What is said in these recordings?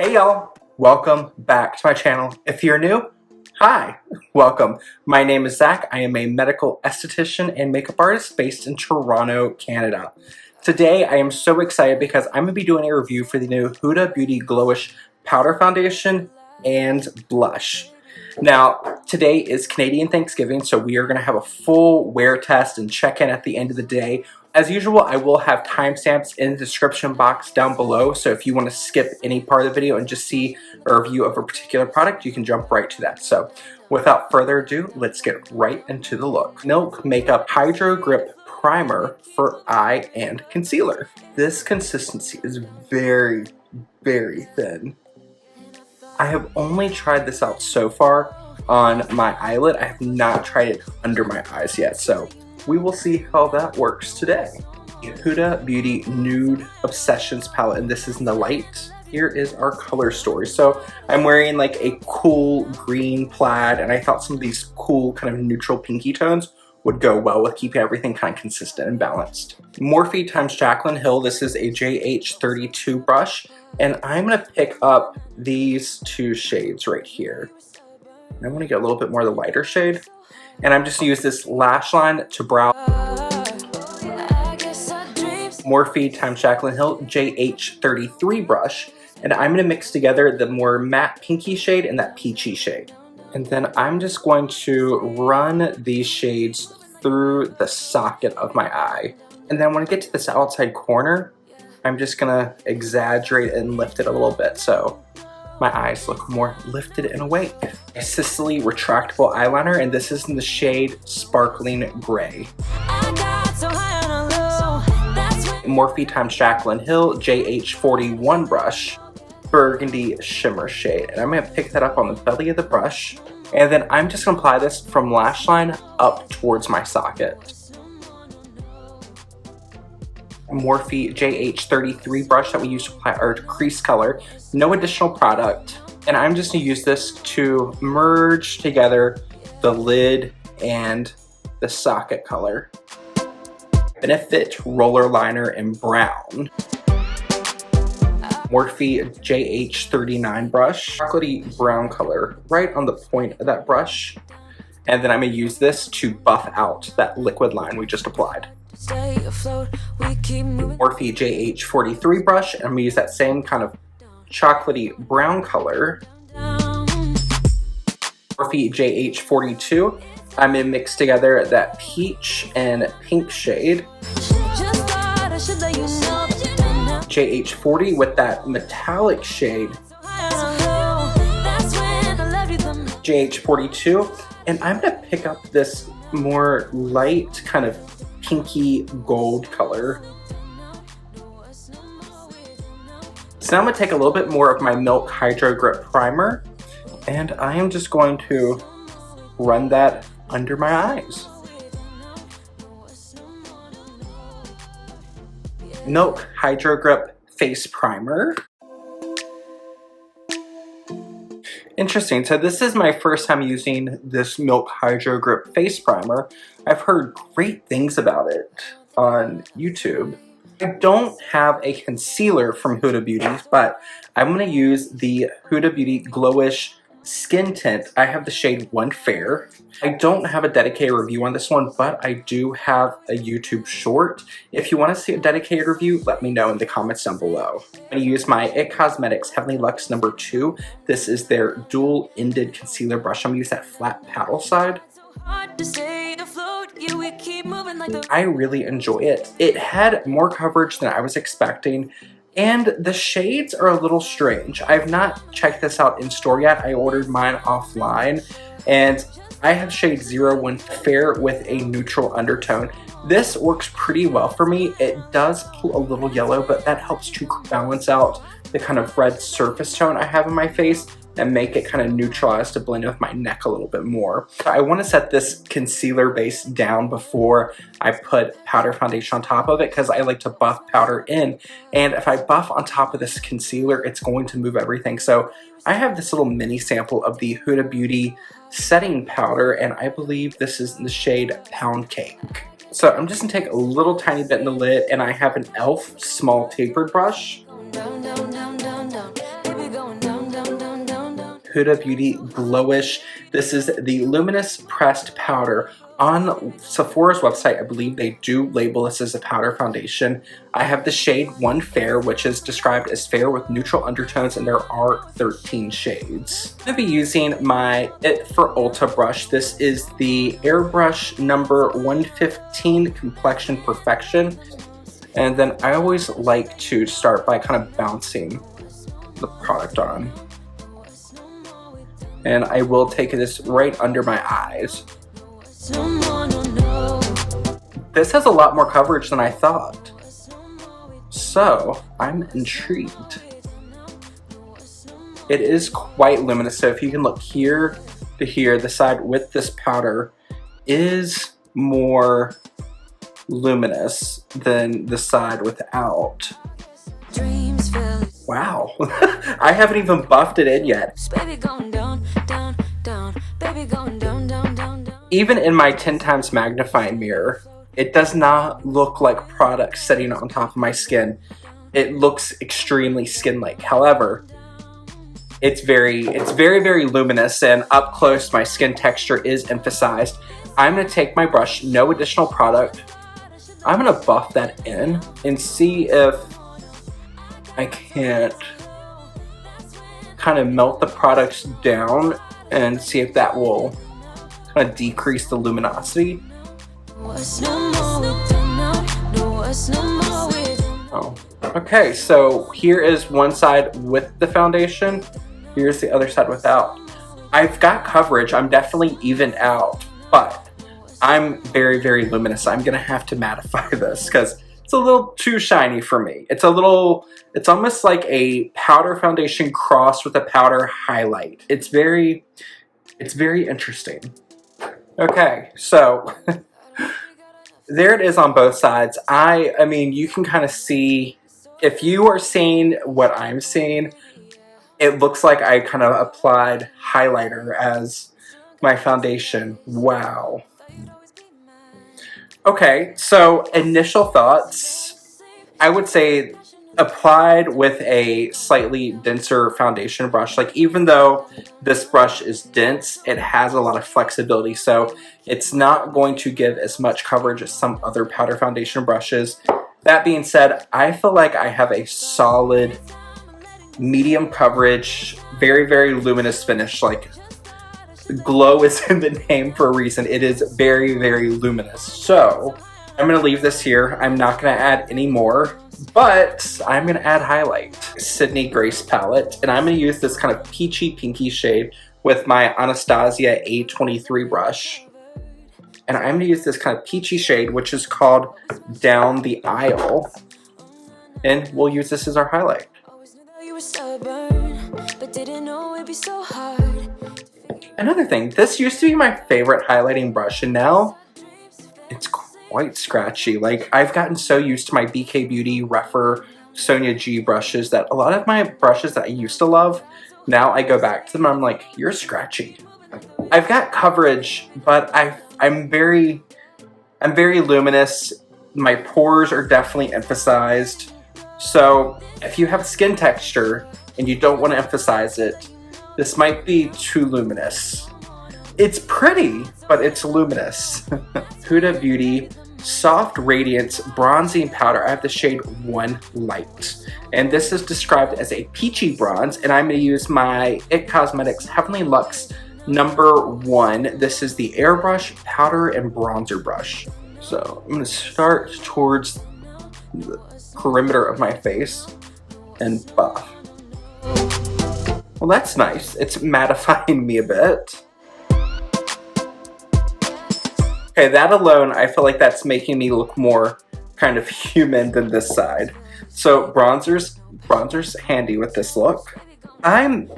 Hey y'all, welcome back to my channel. If you're new, hi, welcome. My name is Zach. I am a medical esthetician and makeup artist based in Toronto, Canada. Today I am so excited because I'm going to be doing a review for the new Huda Beauty GloWish Powder Foundation and Blush. Now, today is Canadian Thanksgiving, so we are going to have a full wear test and check-in at the end of the day. As usual, I will have timestamps in the description box down below, so if you want to skip any part of the video and just see a review of a particular product, you can jump right to that. So, without further ado, let's get right into the look. Milk Makeup Hydro Grip Primer for Eye and Concealer. This consistency is very, very thin. I have only tried this out so far on my eyelid. I have not tried it under my eyes yet, so we will see how that works today. Huda Beauty Nude Obsessions palette, and this is in the light. Here is our color story. So I'm wearing like a cool green plaid, and I thought some of these cool kind of neutral pinky tones would go well with keeping everything kind of consistent and balanced. Morphe times Jaclyn Hill. This is a JH32 brush, and I'm gonna pick up these two shades right here. I want to get a little bit more of the lighter shade, and I'm just gonna use this lash line to brow. Morphe times Jaclyn Hill JH33 brush, and I'm gonna mix together the more matte pinky shade and that peachy shade. And then I'm just going to run these shades through the socket of my eye. And then when I get to this outside corner, I'm just gonna exaggerate and lift it a little bit so my eyes look more lifted and awake. A Sicily retractable eyeliner, and this is in the shade Sparkling Gray. Morphe times Jaclyn Hill JH41 brush, Burgundy Shimmer shade, and I'm going to pick that up on the belly of the brush, and then I'm just going to apply this from lash line up towards my socket. Morphe JH33 brush that we use to apply our crease color, no additional product, and I'm just going to use this to merge together the lid and the socket color. Benefit roller liner in brown. Morphe JH39 brush, chocolatey brown color right on the point of that brush, and then I'm going to use this to buff out that liquid line we just applied. Morphe JH43 brush, and I'm going to use that same kind of chocolatey brown color. Morphe JH42, I'm going to mix together that peach and pink shade. JH40 with that metallic shade. JH42, and I'm going to pick up this more light kind of pinky gold color. So now I'm going to take a little bit more of my Milk Hydro Grip Primer, and I am just going to run that under my eyes. Milk Hydro Grip Face Primer. Interesting, so this is my first time using this Milk Hydro Grip Face Primer. I've heard great things about it on YouTube. I don't have a concealer from Huda Beauty, but I'm going to use the Huda Beauty GloWish Skin Tint. I have the shade One Fair. I don't have a dedicated review on this one, but I do have a YouTube short. If you want to see a dedicated review, let me know in the comments down below. I'm going to use my IT Cosmetics Heavenly Luxe number 2. This is their dual-ended concealer brush. I'm going to use that flat paddle side. I really enjoy it. It had more coverage than I was expecting, and the shades are a little strange. I've not checked this out in store yet. I ordered mine offline, and I have shade 01 Fair with a neutral undertone. This works pretty well for me. It does pull a little yellow, but that helps to balance out the kind of red surface tone I have in my face and make it kind of neutralized to blend with my neck a little bit more. So I want to set this concealer base down before I put powder foundation on top of it, because I like to buff powder in, and if I buff on top of this concealer, it's going to move everything. So I have this little mini sample of the Huda Beauty setting powder, and I believe this is in the shade Pound Cake. So I'm just gonna take a little tiny bit in the lid, and I have an e.l.f. small tapered brush. Huda Beauty GloWish. This is the Luminous Pressed Powder. On Sephora's website, I believe they do label this as a powder foundation. I have the shade 1 Fair, which is described as fair with neutral undertones, and there are 13 shades. I'm going to be using my It for Ulta brush. This is the Airbrush number 115 Complexion Perfection. And then I always like to start by kind of bouncing the product on. And I will take this right under my eyes. This has a lot more coverage than I thought, so I'm intrigued. It is quite luminous, so if you can look here to here, the side with this powder is more luminous than the side without. Wow, I haven't even buffed it in yet. Even in my 10 times magnifying mirror, it does not look like product sitting on top of my skin. It looks extremely skin-like. However, it's very, very luminous, and up close my skin texture is emphasized. I'm gonna take my brush, no additional product. I'm gonna buff that in and see if I can't kind of melt the products down and see if that will kind of decrease the luminosity. Oh, okay, so here is one side with the foundation. Here's the other side without. I've got coverage, I'm definitely evened out, but I'm very, very luminous. I'm gonna have to mattify this because it's a little too shiny for me. It's almost like a powder foundation crossed with a powder highlight. It's very interesting. Okay, so there it is on both sides. I mean, you can kind of see, if you are seeing what I'm seeing, it looks like I kind of applied highlighter as my foundation. Wow. Okay, so initial thoughts, I would say applied with a slightly denser foundation brush. Like, even though this brush is dense, it has a lot of flexibility, so it's not going to give as much coverage as some other powder foundation brushes. That being said, I feel like I have a solid medium coverage, very, very luminous finish. Like, glow is in the name for a reason. It is very, very luminous. So I'm gonna leave this here. I'm not gonna add any more, but I'm gonna add highlight. Sydney Grace palette, and I'm gonna use this kind of peachy pinky shade with my Anastasia A23 brush. And I'm gonna use this kind of peachy shade, which is called Down the Aisle. And we'll use this as our highlight. Another thing, this used to be my favorite highlighting brush, and now it's quite scratchy. Like, I've gotten so used to my BK Beauty Refer Sonia G brushes that a lot of my brushes that I used to love, now I go back to them and I'm like, you're scratchy. I've got coverage, but I'm very luminous. My pores are definitely emphasized. So if you have skin texture and you don't want to emphasize it, this might be too luminous. It's pretty, but it's luminous. Huda Beauty Soft Radiance Bronzing Powder. I have the shade 1 Light. And this is described as a peachy bronze, and I'm going to use my IT Cosmetics Heavenly Luxe number 1. This is the Airbrush Powder and Bronzer Brush. So I'm going to start towards the perimeter of my face and buff. Well, that's nice. It's mattifying me a bit. Okay, that alone, I feel like that's making me look more kind of human than this side. So bronzer's handy with this look. I'm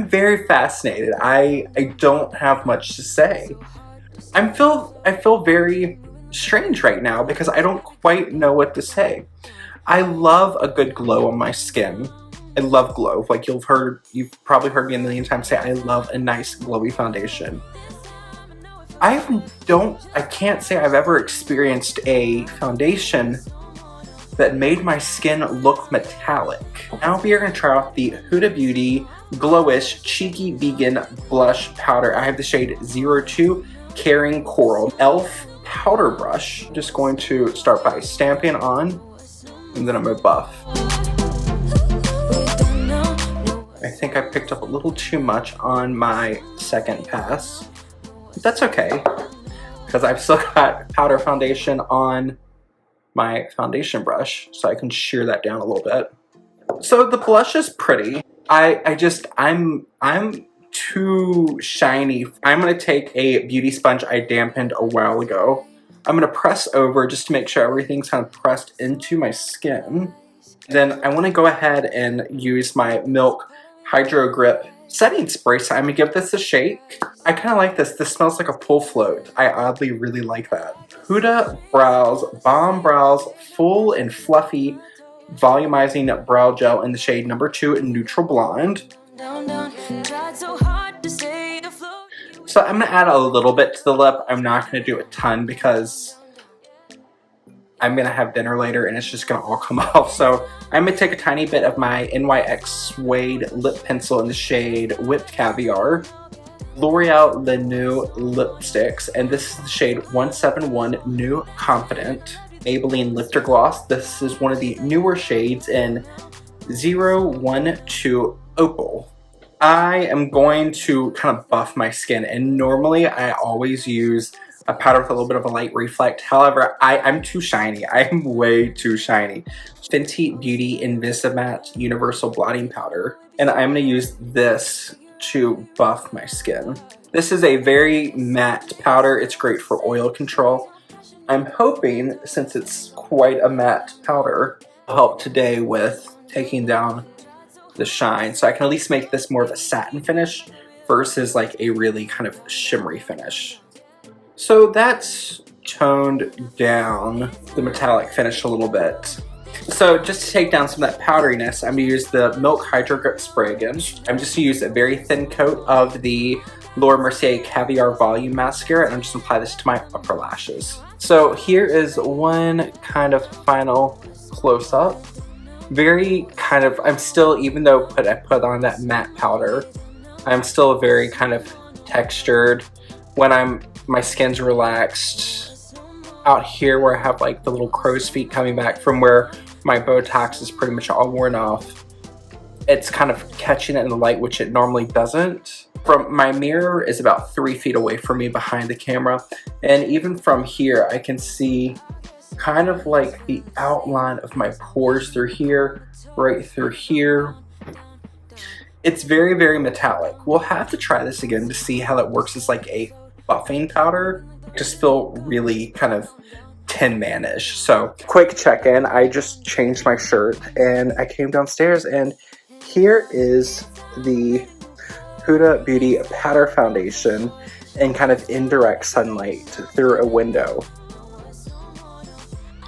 very fascinated. I don't have much to say. I feel very strange right now because I don't quite know what to say. I love a good glow on my skin. I love glow. Like, you've probably heard me a million times say I love a nice glowy foundation. I can't say I've ever experienced a foundation that made my skin look metallic. Now we are going to try out the Huda Beauty GloWish Cheeky Vegan Blush Powder. I have the shade 02 Caring Coral e.l.f. powder brush. I'm just going to start by stamping on, and then I'm going to buff. I think I picked up a little too much on my second pass. But that's okay, because I've still got powder foundation on my foundation brush, so I can shear that down a little bit. So the blush is pretty. I'm too shiny. I'm gonna take a beauty sponge I dampened a while ago. I'm gonna press over just to make sure everything's kind of pressed into my skin. Then I wanna go ahead and use my Milk Hydro Grip setting spray. So I'm gonna give this a shake. I kind of like this. This smells like a pool float. I oddly really like that. Huda Brows Balm Brows Full and Fluffy Volumizing Brow Gel in the shade number 2 Neutral Blonde. So I'm gonna add a little bit to the lip. I'm not gonna do a ton because I'm gonna have dinner later and it's just gonna all come off. So I'm gonna take a tiny bit of my NYX Suede lip pencil in the shade Whipped Caviar, L'Oreal Le New lipsticks, and this is the shade 171 New Confident, Maybelline Lifter Gloss. This is one of the newer shades in 012 Opal. I am going to kind of buff my skin, and normally I always use a powder with a little bit of a light reflect. However, I'm too shiny. I'm way too shiny. Fenty Beauty Invisimatte Universal Blotting Powder. And I'm gonna use this to buff my skin. This is a very matte powder. It's great for oil control. I'm hoping, since it's quite a matte powder, will help today with taking down the shine. So I can at least make this more of a satin finish versus like a really kind of shimmery finish. So that's toned down the metallic finish a little bit. So just to take down some of that powderiness, I'm going to use the Milk Hydro Grip Spray again. I'm just going to use a very thin coat of the Laura Mercier Caviar Volume Mascara, and I'm just going to apply this to my upper lashes. So here is one kind of final close-up. Very kind of, I'm still, even though I put on that matte powder, I'm still very kind of textured. When my skin's relaxed, out here where I have like the little crow's feet coming back from where my Botox is pretty much all worn off, it's kind of catching it in the light, which it normally doesn't. From my mirror is about 3 feet away from me behind the camera, and even from here I can see kind of like the outline of my pores through here, right through here. It's very, very metallic. We'll have to try this again to see how that works as like a buffing powder. Just feel really kind of Tin Man-ish. So quick check-in, I just changed my shirt and I came downstairs, and here is the Huda Beauty powder foundation in kind of indirect sunlight through a window.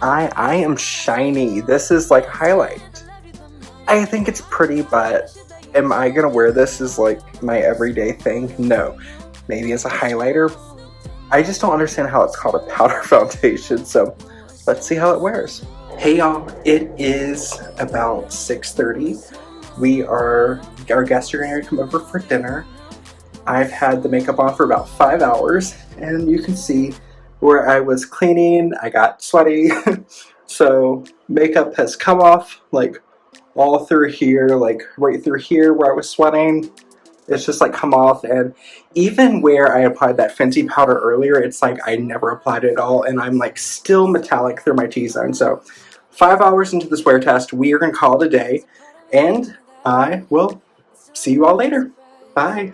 I am shiny. This is like highlight. I think it's pretty, but am I gonna wear this as like my everyday thing? No. Maybe as a highlighter. I just don't understand how it's called a powder foundation, so let's see how it wears. Hey y'all, it is about 6:30. Our guests are going to come over for dinner. I've had the makeup on for about 5 hours, and you can see where I was cleaning, I got sweaty. So makeup has come off like all through here, like right through here where I was sweating. It's just like come off, and even where I applied that Fenty powder earlier, it's like I never applied it at all, and I'm like still metallic through my T-zone. So 5 hours into this wear test, we are going to call it a day, and I will see you all later. Bye.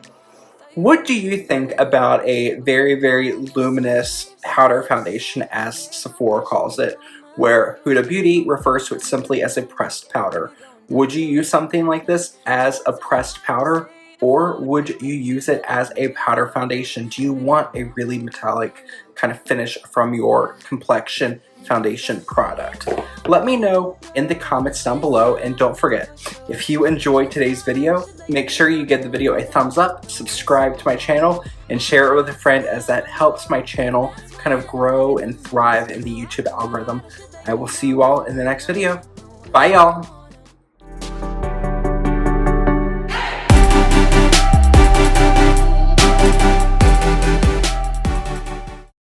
What do you think about a very, very luminous powder foundation, as Sephora calls it, where Huda Beauty refers to it simply as a pressed powder? Would you use something like this as a pressed powder, or would you use it as a powder foundation? Do you want a really metallic kind of finish from your complexion foundation product? Let me know in the comments down below, and don't forget, if you enjoyed today's video, make sure you give the video a thumbs up, subscribe to my channel, and share it with a friend, as that helps my channel kind of grow and thrive in the YouTube algorithm. I will see you all in the next video. Bye, y'all.